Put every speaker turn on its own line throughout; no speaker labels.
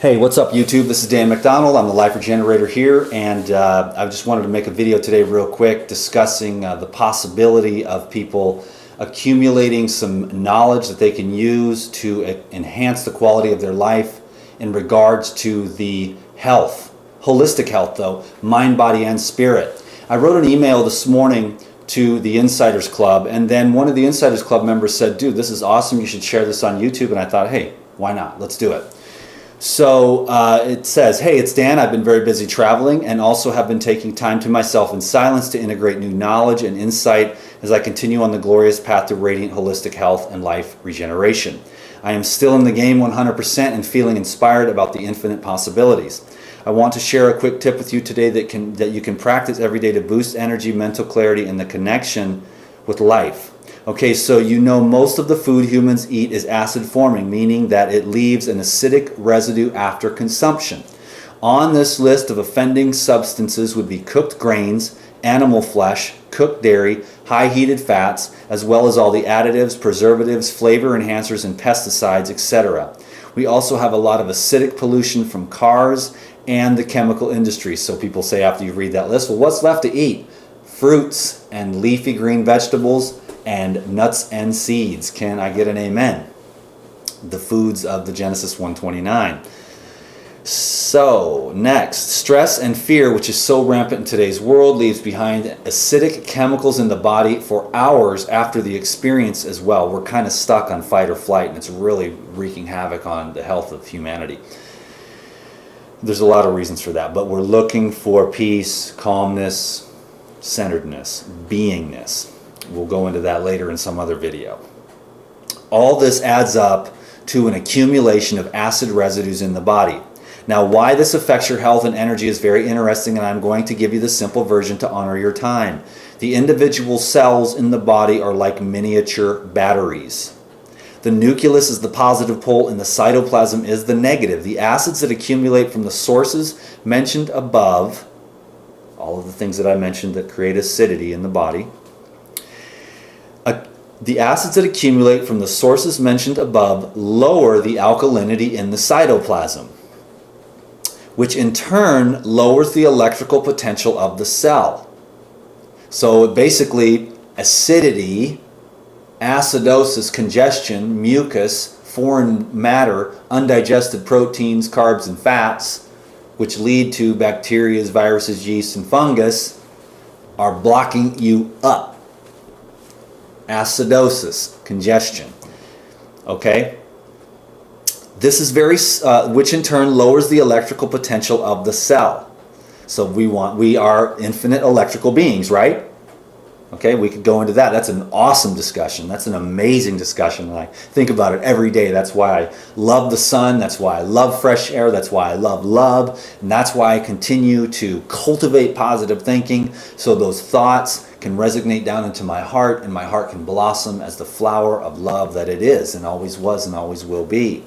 Hey, what's up YouTube? This is Dan McDonald. I'm the Life Regenerator here, and I just wanted to make a video today real quick discussing the possibility of people accumulating some knowledge that they can use to enhance the quality of their life in regards to the health, holistic health though, mind, body, and spirit. I wrote an email this morning to the Insiders Club, and then one of the Insiders Club members said, dude, this is awesome, you should share this on YouTube. And I thought, hey, why not? Let's do it. So it says, hey, it's Dan. I've been very busy traveling and also have been taking time to myself in silence to integrate new knowledge and insight as I continue on the glorious path to radiant holistic health and life regeneration. I am still in the game 100% and feeling inspired about the infinite possibilities. I want to share a quick tip with you today that you can practice every day to boost energy, mental clarity, and the connection with life. Okay, so you know most of the food humans eat is acid forming, meaning that it leaves an acidic residue after consumption. On this list of offending substances would be cooked grains, animal flesh, cooked dairy, high heated fats, as well as all the additives, preservatives, flavor enhancers, and pesticides, etc. We also have a lot of acidic pollution from cars and the chemical industry. So people say after you read that list, well, what's left to eat? Fruits and leafy green vegetables and nuts and seeds. Can I get an amen? The foods of the Genesis 1:29. So next, stress and fear, which is so rampant in today's world, leaves behind acidic chemicals in the body for hours after the experience as well. We're kind of stuck on fight or flight, and it's really wreaking havoc on the health of humanity. There's a lot of reasons for that, but we're looking for peace, calmness, centeredness, beingness. We'll go into that later in some other video. All this adds up to an accumulation of acid residues in the body. Now, why this affects your health and energy is very interesting, and I'm going to give you the simple version to honor your time. The individual cells in the body are like miniature batteries. The nucleus is the positive pole and the cytoplasm is the negative. The acids that accumulate from the sources mentioned above, all of the things that I mentioned that create acidity in the body, the acids that accumulate from the sources mentioned above lower the alkalinity in the cytoplasm, which in turn lowers the electrical potential of the cell. So basically, acidity, acidosis, congestion, mucus, foreign matter, undigested proteins, carbs, and fats, which lead to bacteria, viruses, yeast, and fungus, are blocking you up. Acidosis, congestion. Okay? This is which in turn lowers the electrical potential of the cell. So we are infinite electrical beings, right? Okay, we could go into that. That's an awesome discussion. That's an amazing discussion. And I think about it every day. That's why I love the sun. That's why I love fresh air. That's why I love love. And that's why I continue to cultivate positive thinking so those thoughts can resonate down into my heart and my heart can blossom as the flower of love that it is and always was and always will be.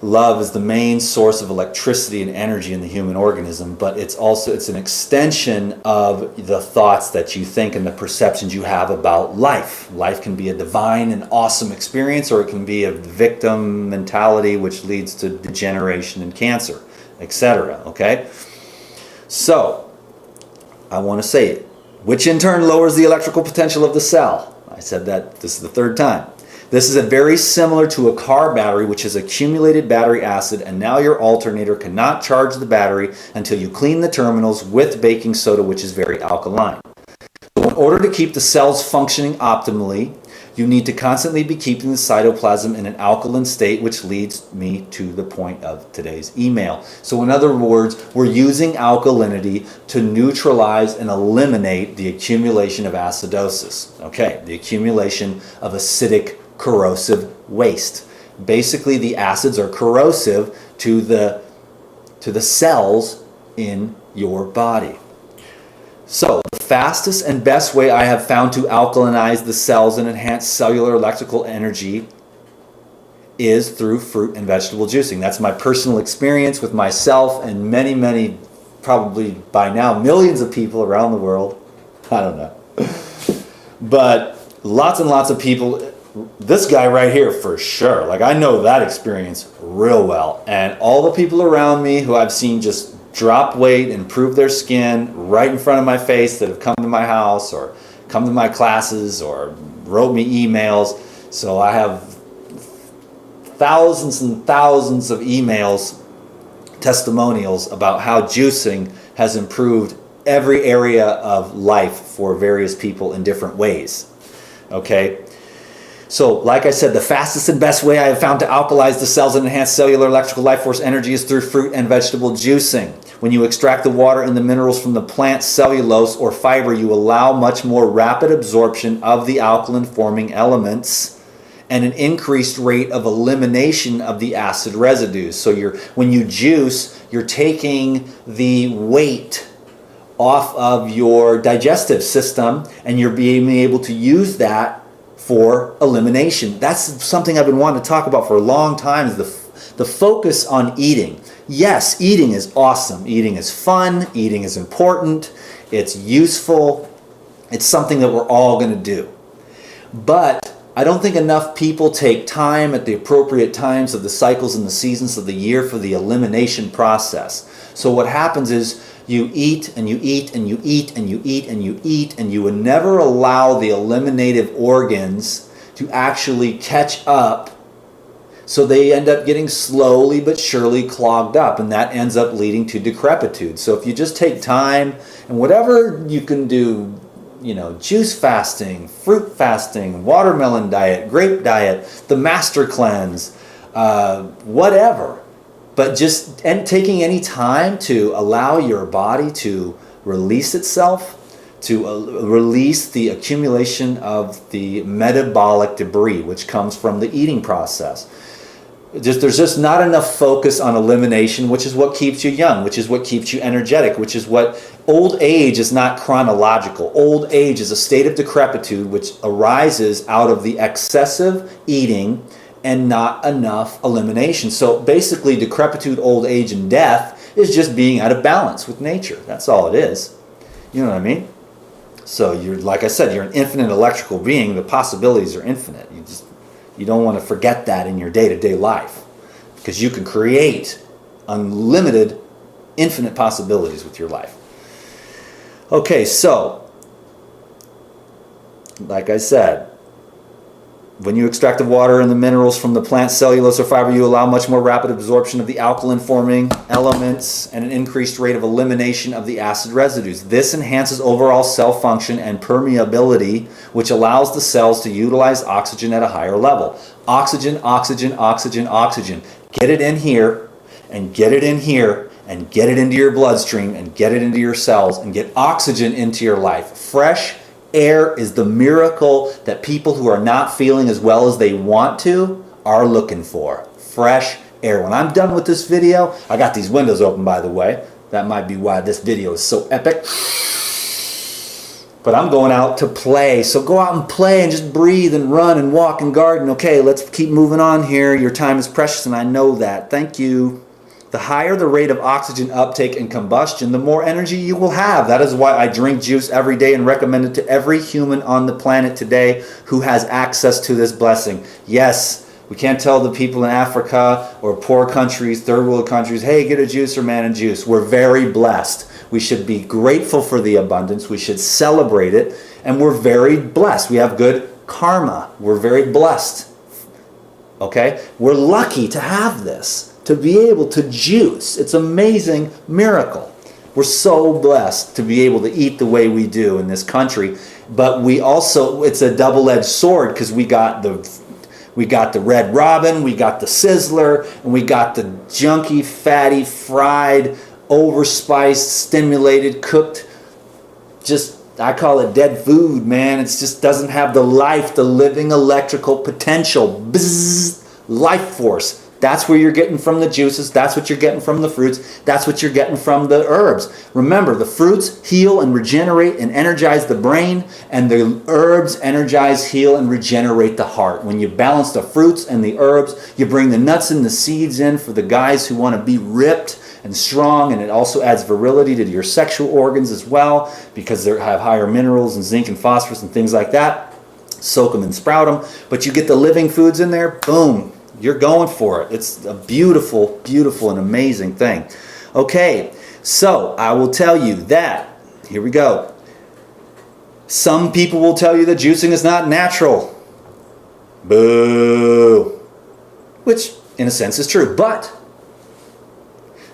Love is the main source of electricity and energy in the human organism, but it's an extension of the thoughts that you think and the perceptions you have about life. Life can be a divine and awesome experience, or it can be a victim mentality which leads to degeneration and cancer, etc. Okay? So, I want to say it, which in turn lowers the electrical potential of the cell. I said that, this is the third time. This is very similar to a car battery, which has accumulated battery acid, and now your alternator cannot charge the battery until you clean the terminals with baking soda, which is very alkaline. So in order to keep the cells functioning optimally, you need to constantly be keeping the cytoplasm in an alkaline state, which leads me to the point of today's email. So in other words, we're using alkalinity to neutralize and eliminate the accumulation of acidosis. Okay, the accumulation of acidic corrosive waste. Basically, the acids are corrosive to the cells in your body. So, the fastest and best way I have found to alkalinize the cells and enhance cellular electrical energy is through fruit and vegetable juicing. That's my personal experience with myself and many, many, probably by now, millions of people around the world. I don't know. But lots and lots of people this guy right here for sure. Like, I know that experience real well. And all the people around me who I've seen just drop weight, improve their skin right in front of my face, that have come to my house or come to my classes or wrote me emails. So I have thousands and thousands of emails, testimonials about how juicing has improved every area of life for various people in different ways. Okay? So, like I said, the fastest and best way I have found to alkalize the cells and enhance cellular electrical life force energy is through fruit and vegetable juicing. When you extract the water and the minerals from the plant cellulose or fiber, you allow much more rapid absorption of the alkaline-forming elements and an increased rate of elimination of the acid residues. So when you juice, you're taking the weight off of your digestive system, and you're being able to use that for elimination. That's something I've been wanting to talk about for a long time, is the focus on eating. Yes, eating is awesome. Eating is fun. Eating is important. It's useful. It's something that we're all going to do. But I don't think enough people take time at the appropriate times of the cycles and the seasons of the year for the elimination process. So what happens is you eat and you eat and you eat and you eat and you eat, and you would never allow the eliminative organs to actually catch up. So they end up getting slowly but surely clogged up, and that ends up leading to decrepitude. So if you just take time and whatever you can do, juice fasting, fruit fasting, watermelon diet, grape diet, the master cleanse, whatever. But and taking any time to allow your body to release itself, to release the accumulation of the metabolic debris, which comes from the eating process. There's just not enough focus on elimination, which is what keeps you young, which is what keeps you energetic, which is what old age is not chronological. Old age is a state of decrepitude which arises out of the excessive eating and not enough elimination. So basically, decrepitude, old age, and death is just being out of balance with nature. That's all it is. You know what I mean? So like I said, you're an infinite electrical being. The possibilities are infinite. You don't want to forget that in your day-to-day life, because you can create unlimited, infinite possibilities with your life. Okay, so like I said, when you extract the water and the minerals from the plant cellulose or fiber, you allow much more rapid absorption of the alkaline-forming elements and an increased rate of elimination of the acid residues. This enhances overall cell function and permeability, which allows the cells to utilize oxygen at a higher level. Oxygen, oxygen, oxygen, oxygen. Get it in here, and get it in here, and get it into your bloodstream, and get it into your cells, and get oxygen into your life. Fresh air is the miracle that people who are not feeling as well as they want to are looking for. Fresh air. When I'm done with this video, I got these windows open, by the way. That might be why this video is so epic. But I'm going out to play. So go out and play and just breathe and run and walk and garden. Okay, let's keep moving on here. Your time is precious, and I know that. Thank you. The higher the rate of oxygen uptake and combustion, the more energy you will have. That is why I drink juice every day and recommend it to every human on the planet today who has access to this blessing. Yes, we can't tell the people in Africa or poor countries, third world countries, hey, get a juicer, man, and juice. We're very blessed. We should be grateful for the abundance. We should celebrate it. And we're very blessed. We have good karma. We're very blessed. Okay? We're lucky to have this, to be able to juice. It's an amazing miracle. We're so blessed to be able to eat the way we do in this country. But we also, it's a double-edged sword, because we got the Red Robin, we got the Sizzler, and we got the junky, fatty, fried, overspiced, stimulated, cooked, just, I call it dead food, man. It just doesn't have the life, the living electrical potential. Bzzz, life force. That's where you're getting from the juices. That's what you're getting from the fruits. That's what you're getting from the herbs. Remember, the fruits heal and regenerate and energize the brain, and the herbs energize, heal, and regenerate the heart. When you balance the fruits and the herbs, you bring the nuts and the seeds in for the guys who want to be ripped and strong, and it also adds virility to your sexual organs as well, because they have higher minerals and zinc and phosphorus and things like that. soak them and sprout them, but you get the living foods in there, boom, you're going for it. It's a beautiful, beautiful and amazing thing. Okay, so I will tell you that, here we go. Some people will tell you that juicing is not natural. Boo. Which, in a sense, is true, but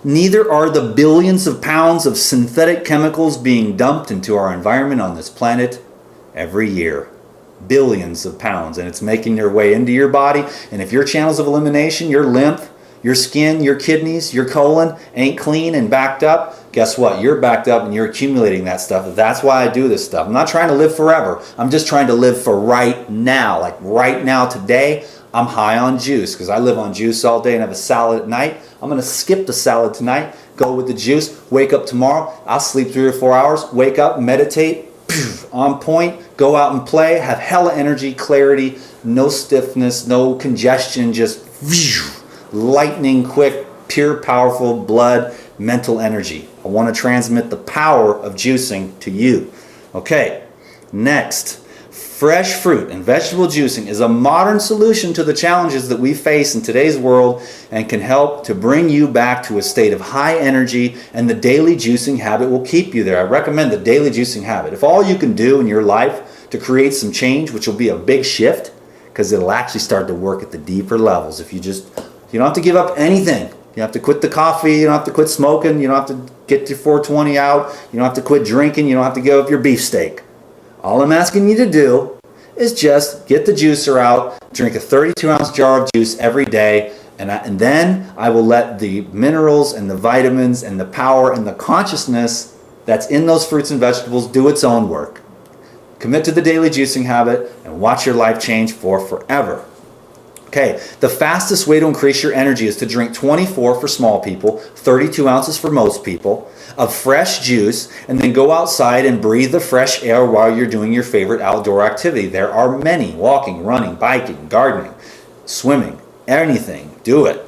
neither are the billions of pounds of synthetic chemicals being dumped into our environment on this planet every year. Billions of pounds, and it's making their way into your body. And if your channels of elimination, your lymph, your skin, your kidneys, your colon ain't clean and backed up, guess what? You're backed up and you're accumulating that stuff. That's why I do this stuff. I'm not trying to live forever. I'm just trying to live for right now. Like right now, today, I'm high on juice because I live on juice all day and have a salad at night. I'm going to skip the salad tonight, go with the juice, wake up tomorrow. I'll sleep 3 or 4 hours, wake up, meditate, on point, go out and play, have hella energy, clarity, no stiffness, no congestion, just lightning quick, pure, powerful blood, mental energy. I want to transmit the power of juicing to you. Okay, next. Fresh fruit and vegetable juicing is a modern solution to the challenges that we face in today's world and can help to bring you back to a state of high energy, and the daily juicing habit will keep you there. I recommend the daily juicing habit. If all you can do in your life to create some change, which will be a big shift, because it'll actually start to work at the deeper levels. If you don't have to give up anything. You don't have to quit the coffee, you don't have to quit smoking, you don't have to get your 420 out, you don't have to quit drinking, you don't have to give up your beefsteak. All I'm asking you to do is just get the juicer out, drink a 32-ounce jar of juice every day, and then I will let the minerals and the vitamins and the power and the consciousness that's in those fruits and vegetables do its own work. Commit to the daily juicing habit and watch your life change for forever. Okay, the fastest way to increase your energy is to drink 24 for small people, 32 ounces for most people, of fresh juice, and then go outside and breathe the fresh air while you're doing your favorite outdoor activity. There are many: walking, running, biking, gardening, swimming, anything. Do it.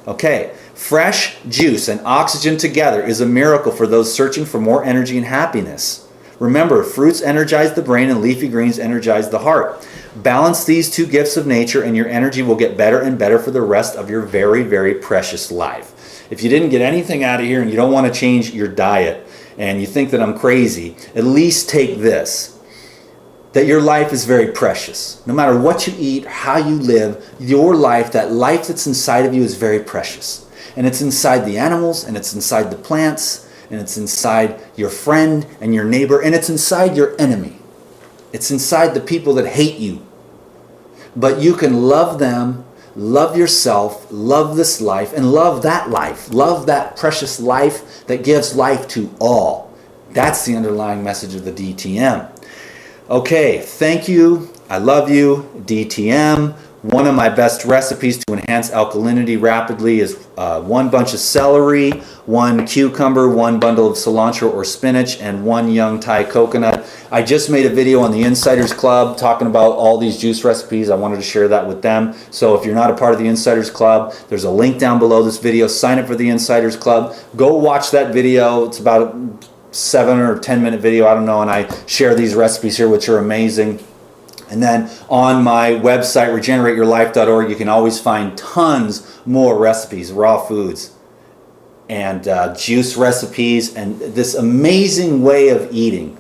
Okay, fresh juice and oxygen together is a miracle for those searching for more energy and happiness. Remember, fruits energize the brain and leafy greens energize the heart. Balance these two gifts of nature and your energy will get better and better for the rest of your very, very precious life. If you didn't get anything out of here and you don't want to change your diet and you think that I'm crazy, at least take this: that your life is very precious. No matter what you eat, how you live, your life, that life that's inside of you is very precious. And it's inside the animals, and it's inside the plants, and it's inside your friend and your neighbor, and it's inside your enemy. It's inside the people that hate you. But you can love them, love yourself, love this life, and love that precious life that gives life to all. That's the underlying message of the DTM. Okay, thank you. I love you, DTM. One of my best recipes to enhance alkalinity rapidly is 1 bunch of celery, 1 cucumber, 1 bundle of cilantro or spinach, and 1 young Thai coconut. I just made a video on the Insiders Club talking about all these juice recipes. I wanted to share that with them. So if you're not a part of the Insiders Club, there's a link down below this video. Sign up for the Insiders Club. Go watch that video. It's about a 7 or 10 minute video, I don't know, and I share these recipes here, which are amazing. And then on my website, regenerateyourlife.org, you can always find tons more recipes, raw foods, and juice recipes, and this amazing way of eating,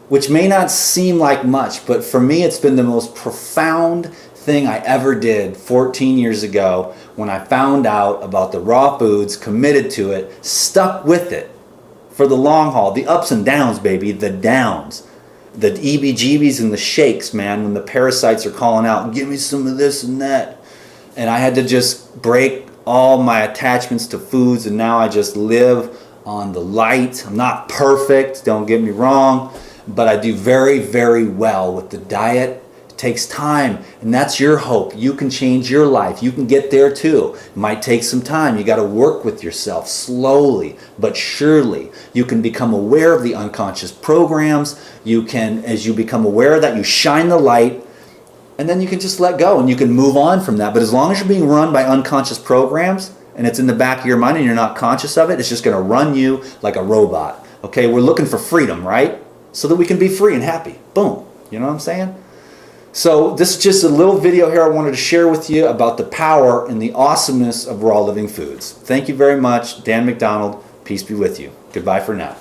which may not seem like much, but for me it's been the most profound thing I ever did 14 years ago when I found out about the raw foods, committed to it, stuck with it for the long haul, the ups and downs, baby, the downs. The EBGBs and the shakes, man, when the parasites are calling out, give me some of this and that. And I had to just break all my attachments to foods, and now I just live on the light. I'm not perfect, don't get me wrong, but I do very, very well with the diet. It takes time, and that's your hope. You can change your life. You can get there too. It might take some time. You got to work with yourself slowly but surely. You can become aware of the unconscious programs. You can, as you become aware of that, you shine the light, and then you can just let go and you can move on from that. But as long as you're being run by unconscious programs and it's in the back of your mind and you're not conscious of it, it's just going to run you like a robot. Okay, we're looking for freedom, right? So that we can be free and happy. Boom. You know what I'm saying? So this is just a little video here I wanted to share with you about the power and the awesomeness of raw living foods. Thank you very much. Dan McDonald, peace be with you. Goodbye for now.